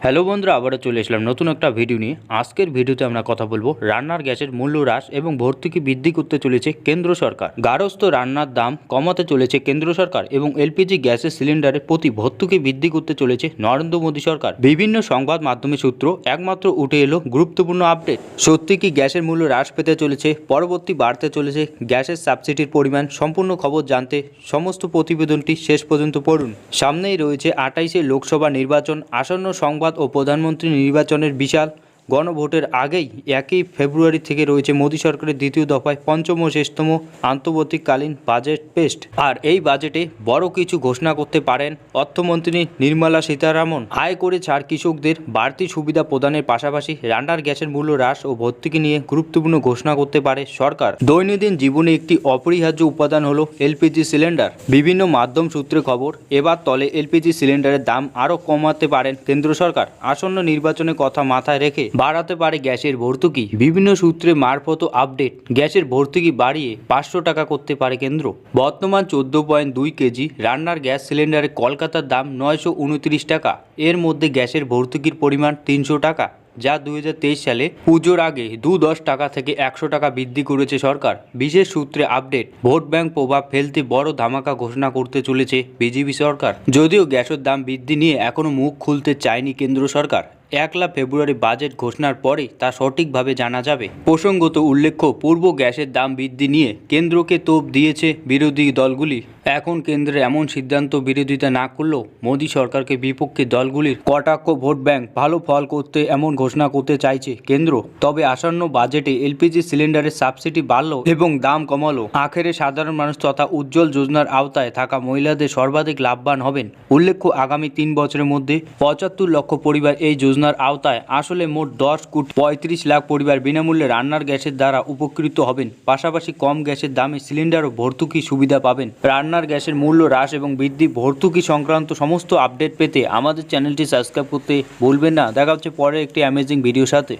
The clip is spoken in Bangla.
হ্যালো বন্ধুরা, আবারও চলে এসলাম নতুন একটা ভিডিও নিয়ে। আজকের ভিডিওতে আমরা কথা বলবো রান্নার গ্যাসের মূল্য হ্রাস এবং ভর্তুকি বৃদ্ধি করতে চলেছে কেন্দ্র সরকার। গার্হস্থ্য রান্নার দাম কমাতে চলেছে কেন্দ্র সরকার এবং এলপিজি গ্যাসের সিলিন্ডারের প্রতি ভর্তুকি বৃদ্ধি করতে চলেছে নরেন্দ্র মোদী সরকার। বিভিন্ন সংবাদ মাধ্যমের সূত্র একমাত্র উঠে এলো গুরুত্বপূর্ণ আপডেট। সত্যি কি গ্যাসের মূল্য হ্রাস পেতে চলেছে? পরবর্তী বাড়তে চলেছে গ্যাসের সাবসিডির পরিমাণ? সম্পূর্ণ খবর জানতে সমস্ত প্রতিবেদনটি শেষ পর্যন্ত পড়ুন। সামনেই রয়েছে 28শে লোকসভা নির্বাচন। আসন্ন সংবাদ ও প্রধানমন্ত্রী নির্বাচনের বিশাল গণভোটের আগেই 1 ফেব্রুয়ারি থেকে রয়েছে মোদী সরকারের দ্বিতীয় দফায় পঞ্চম ও শেষতম আন্তর্বর্তীকালীন বাজেট পেস্ট। আর এই বাজেটে বড় কিছু ঘোষণা করতে পারেন অর্থমন্ত্রী নির্মলা সীতারামন। আয় করে ছাড়, কৃষকদের বাড়তি সুবিধা প্রদানের পাশাপাশি রান্নার গ্যাসের মূল্য হ্রাস ও ভর্তুকি নিয়ে গুরুত্বপূর্ণ ঘোষণা করতে পারে সরকার। দৈনন্দিন জীবনে একটি অপরিহার্য উপাদান হলো এলপিজি সিলিন্ডার। বিভিন্ন মাধ্যম সূত্রে খবর, এবার তলে এলপিজি সিলিন্ডারের দাম আরও কমাতে পারেন কেন্দ্র সরকার। আসন্ন নির্বাচনের কথা মাথায় রেখে বাড়াতে পারে গ্যাসের ভর্তুকি। বিভিন্ন সূত্রে মারফত আপডেট, গ্যাসের ভর্তুকি বাড়িয়ে 500 টাকা করতে পারে কেন্দ্র। বর্তমান 14.2 কেজি রান্নার গ্যাস সিলিন্ডারে কলকাতার দাম 929 টাকা। এর মধ্যে গ্যাসের ভর্তুকির পরিমাণ 300 টাকা, যা 2023 সালে পুজোর আগে 10 টাকা থেকে 100 টাকা বৃদ্ধি করেছে সরকার। বিশেষ সূত্রে আপডেট, ভোট ব্যাংক প্রভাব ফেলতে বড় ধামাকা ঘোষণা করতে চলেছে বিজেপি সরকার। যদিও গ্যাসের দাম বৃদ্ধি নিয়ে এখনও মুখ খুলতে চায়নি কেন্দ্র সরকার। 1 ফেব্রুয়ারি বাজেট ঘোষণার পরে তা সঠিকভাবে জানা যাবে। প্রসঙ্গত উল্লেখ্য, পূর্ব গ্যাসের দাম বৃদ্ধি নিয়ে কেন্দ্রকে তোপ দিয়েছে বিরোধী দলগুলি। এখন কেন্দ্রের এমন সিদ্ধান্ত বিরোধিতা না করলেও মোদী সরকারকে বিপক্ষে দলগুলির কটাক্ষ ভোট ব্যাংক ভালো ফল করতে এমন ঘোষণা করতে চাইছে কেন্দ্র। তবে আসন্ন বাজেটে এলপিজি সিলিন্ডারের সাবসিডি বাড়লো এবং দাম কমালো, আখেরে সাধারণ মানুষ তথা উজ্জ্বল যোজনার আওতায় থাকা মহিলাদের সর্বাধিক লাভবান হবেন। উল্লেখ্য, আগামী 3 বছরের মধ্যে 75 লক্ষ পরিবার এই যোজনার আওতায় আসলে মোট 10.35 লাখ পরিবার বিনামূল্যে রান্নার গ্যাসের দ্বারা উপকৃত হবেন। পাশাপাশি কম গ্যাসের দামে সিলিন্ডার ও ভর্তুকি সুবিধা পাবেন। রান্নার গ্যাসের মূল্য হ্রাস এবং বৃদ্ধি, ভর্তুকি সংক্রান্ত সমস্ত আপডেট পেতে আমাদের চ্যানেলটি সাবস্ক্রাইব করতে ভুলবেন না। দেখা হচ্ছে পরে একটি অ্যামেজিং ভিডিওর সাথে।